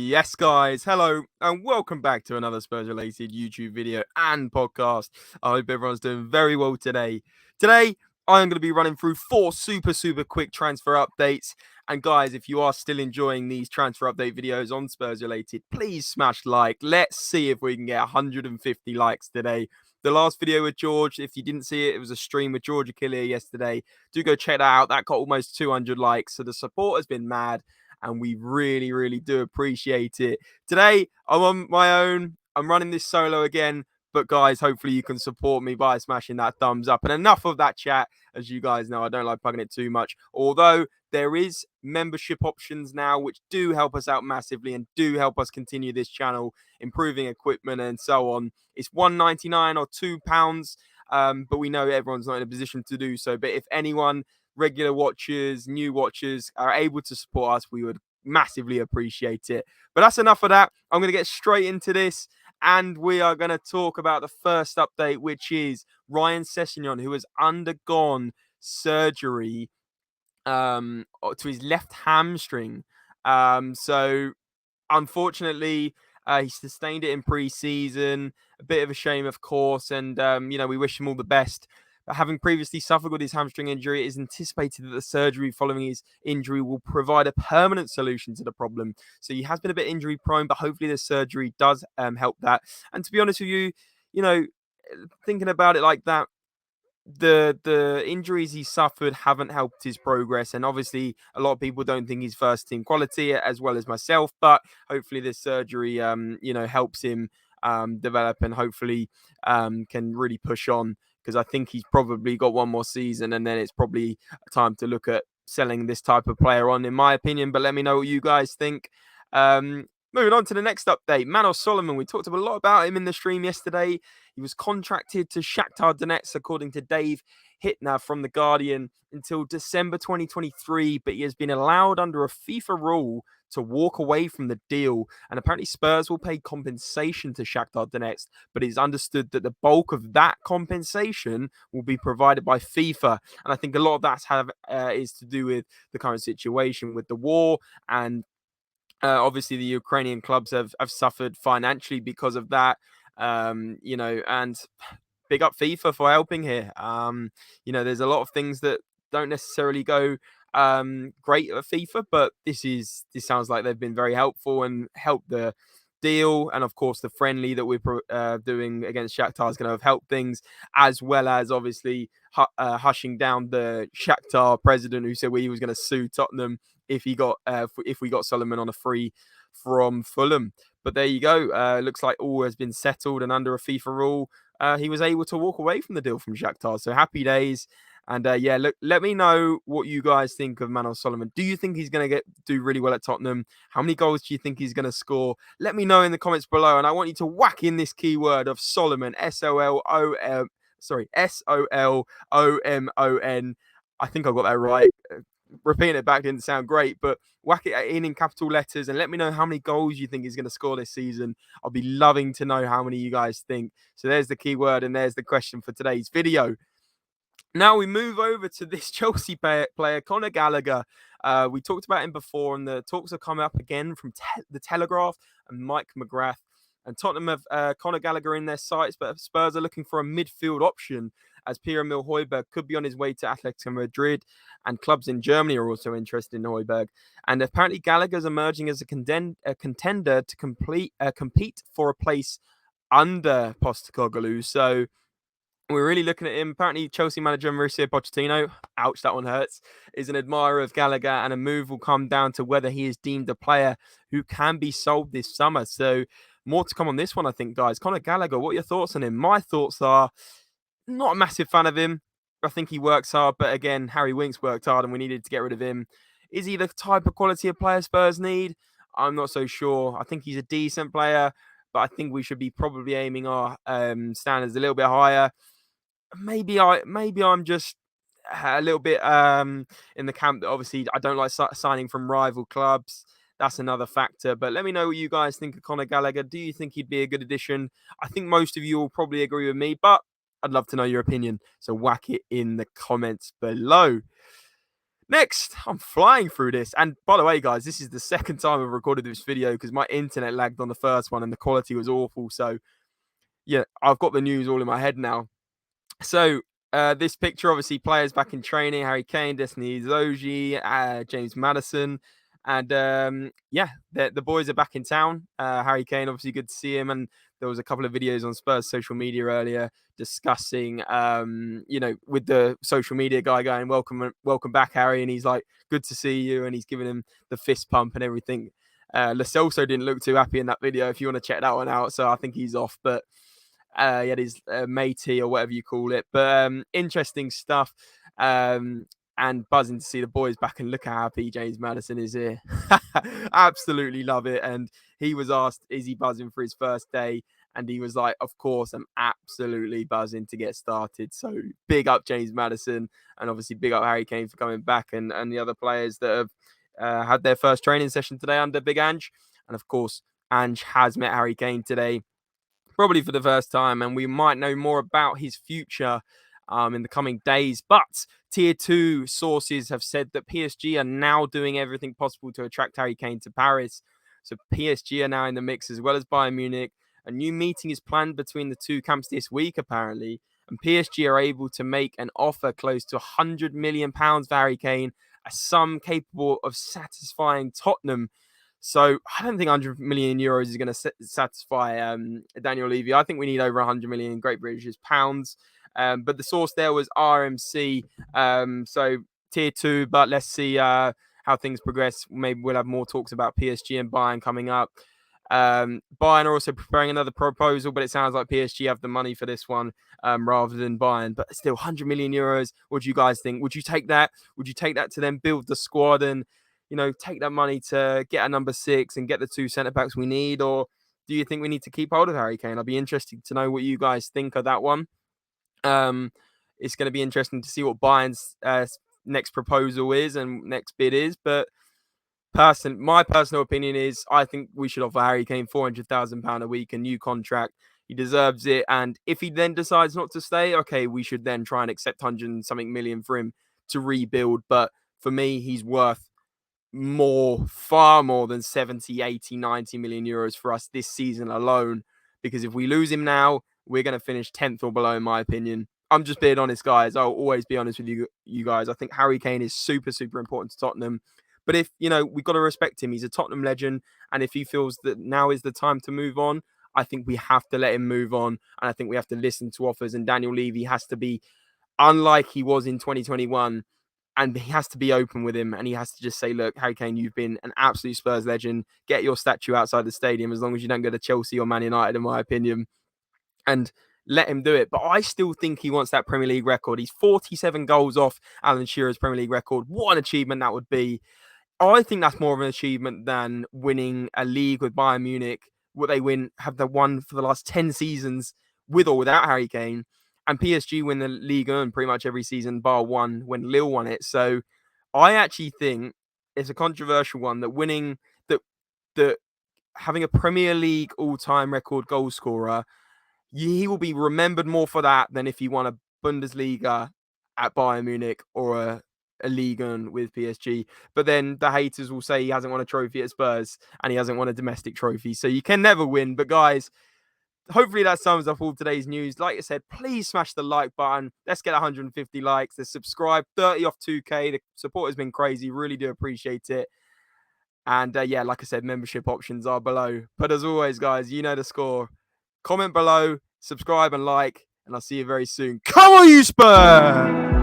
Yes, guys. Hello, and welcome back to another Spurs-related YouTube video and podcast. I hope everyone's doing very well today. Today, I'm going to be running through 4 super quick transfer updates. And guys, if you are still enjoying these transfer update videos on Spurs-related, please smash like. Let's see if we can get 150 likes today. The last video with George, if you didn't see it, it was a stream with George Achille yesterday. Do go check that out. That got almost 200 likes, so the support has been mad. And we really do appreciate it. Today, I'm on my own. I'm running this solo again. But guys, hopefully you can support me by smashing that thumbs up. And enough of that chat. As you guys know, I don't like plugging it too much. Although there is membership options now, which do help us out massively and do help us continue this channel, improving equipment and so on. It's £1.99 or £2. But we know everyone's not in a position to do so. But if anyone, regular watchers, new watchers, are able to support us, we would massively appreciate it. But that's enough of that. I'm going to get straight into this, and we are going to talk about the first update, which is Ryan Sessegnon, who has undergone surgery to his left hamstring. So unfortunately, he sustained it in pre-season. A bit of a shame, of course, and we wish him all the best. But having previously suffered with his hamstring injury, it is anticipated that the surgery following his injury will provide a permanent solution to the problem. So he has been a bit injury prone, but hopefully the surgery does help that. And to be honest with you, thinking about it like that, the injuries he suffered haven't helped his progress, and obviously a lot of people don't think he's first team quality, as well as myself. But hopefully this surgery helps him develop, and hopefully can really push on, because I think he's probably got one more season, and then it's probably time to look at selling this type of player on, in my opinion. But let me know what you guys think. Moving on to the next update, Manos Solomon. We talked a lot about him in the stream yesterday. He was contracted to Shakhtar Donetsk, according to Dave Hittner from The Guardian, until December 2023, but he has been allowed under a FIFA rule to walk away from the deal. And apparently Spurs will pay compensation to Shakhtar Donetsk, but it's understood that the bulk of that compensation will be provided by FIFA. And I think a lot of that is to do with the current situation with the war, and obviously the Ukrainian clubs have suffered financially because of that. And big up FIFA for helping here. There's a lot of things that don't necessarily go great at FIFA, but this sounds like they've been very helpful and helped the deal. And of course the friendly that we're doing against Shakhtar is going to have helped things, as well as obviously hushing down the Shakhtar president, who said he was going to sue Tottenham if we got Solomon on a free from Fulham. But there you go. Looks like all has been settled, and under a FIFA rule, he was able to walk away from the deal from Shakhtar. So happy days. And look, let me know what you guys think of Manos Solomon. Do you think he's going to do really well at Tottenham? How many goals do you think he's going to score? Let me know in the comments below. And I want you to whack in this keyword of Solomon, Solomon. I think I got that right. Repeating it back didn't sound great, but whack it in capital letters and let me know how many goals you think he's going to score this season. I'll be loving to know how many you guys think. So there's the keyword, and there's the question for today's video. Now we move over to this Chelsea player, Conor Gallagher. We talked about him before, and the talks have come up again from the Telegraph and Mike McGrath. And Tottenham have Conor Gallagher in their sights, but Spurs are looking for a midfield option, as Pierre-Emile Hojbjerg could be on his way to Atletico Madrid, and clubs in Germany are also interested in Hojbjerg. And apparently Gallagher's emerging as a contender to compete for a place under Postecoglou. So we're really looking at him. Apparently Chelsea manager Mauricio Pochettino, ouch, that one hurts, is an admirer of Gallagher, and a move will come down to whether he is deemed a player who can be sold this summer. So more to come on this one, I think, guys. Conor Gallagher, what are your thoughts on him? My thoughts are, not a massive fan of him. I think he works hard, but again, Harry Winks worked hard and we needed to get rid of him. Is he the type of quality of player Spurs need? I'm not so sure. I think he's a decent player, but I think we should be probably aiming our standards a little bit higher. Maybe I'm just a little bit in the camp that obviously I don't like signing from rival clubs. That's another factor. But let me know what you guys think of Conor Gallagher. Do you think he'd be a good addition? I think most of you will probably agree with me, but I'd love to know your opinion. So whack it in the comments below. Next, I'm flying through this. And by the way, guys, this is the second time I've recorded this video because my internet lagged on the first one and the quality was awful. So, yeah, I've got the news all in my head now. So, this picture, obviously, players back in training: Harry Kane, Destiny Zoji, James Maddison. And yeah, the boys are back in town. Harry Kane, obviously, good to see him. And there was a couple of videos on Spurs social media earlier discussing, with the social media guy going, welcome back, Harry. And he's like, good to see you. And he's giving him the fist pump and everything. Lo Celso didn't look too happy in that video, if you want to check that one out. So I think he's off. But he had his matey or whatever you call it. But interesting stuff. And buzzing to see the boys back, and look how happy James Maddison is here. Absolutely love it. And he was asked, is he buzzing for his first day? And he was like, of course, I'm absolutely buzzing to get started. So big up James Maddison, and obviously big up Harry Kane for coming back, and the other players that have had their first training session today under Big Ange. And of course, Ange has met Harry Kane today, probably for the first time, and we might know more about his future in the coming days. But Tier 2 sources have said that PSG are now doing everything possible to attract Harry Kane to Paris. So PSG are now in the mix, as well as Bayern Munich. A new meeting is planned between the two camps this week, apparently. And PSG are able to make an offer close to £100 million for Harry Kane, a sum capable of satisfying Tottenham. So I don't think €100 million is going to satisfy Daniel Levy. I think we need over 100 million Great British pounds. But the source there was RMC. So tier 2, but let's see how things progress. Maybe we'll have more talks about PSG and Bayern coming up. Bayern are also preparing another proposal, but it sounds like PSG have the money for this one rather than Bayern. But still, €100 million. What do you guys think? Would you take that? Would you take that to then build the squad and, take that money to get a number 6 and get the 2 centre-backs we need? Or do you think we need to keep hold of Harry Kane? I'd be interested to know what you guys think of that one. It's going to be interesting to see what Bayern's next proposal is and next bid is. But my personal opinion is I think we should offer Harry Kane £400,000 a week, a new contract. He deserves it. And if he then decides not to stay, okay, we should then try and accept 100-something million for him to rebuild. But for me, he's worth far more than 70, 80, 90 million euros for us this season alone. Because if we lose him now, we're going to finish 10th or below, in my opinion. I'm just being honest, guys. I'll always be honest with you guys. I think Harry Kane is super, super important to Tottenham. But if, we've got to respect him. He's a Tottenham legend. And if he feels that now is the time to move on, I think we have to let him move on. And I think we have to listen to offers. And Daniel Levy has to be, unlike he was in 2021, and he has to be open with him. And he has to just say, look, Harry Kane, you've been an absolute Spurs legend. Get your statue outside the stadium as long as you don't go to Chelsea or Man United, in my opinion. And let him do it. But I still think he wants that Premier League record. He's 47 goals off Alan Shearer's Premier League record. What an achievement that would be. I think that's more of an achievement than winning a league with Bayern Munich. What they have won for the last 10 seasons with or without Harry Kane. And PSG win the Ligue 1 pretty much every season, bar one when Lille won it. So I actually think it's a controversial one that having a Premier League all-time record goal scorer, he will be remembered more for that than if he won a Bundesliga at Bayern Munich or a Ligue 1 with PSG. But then the haters will say he hasn't won a trophy at Spurs and he hasn't won a domestic trophy. So you can never win. But guys, hopefully that sums up all today's news. Like I said, please smash the like button. Let's get 150 likes. Let's subscribe. 30 off 2K. The support has been crazy. Really do appreciate it. And yeah, like I said, membership options are below. But as always, guys, you know the score. Comment below, subscribe and like, and I'll see you very soon. Come on, you Spurs!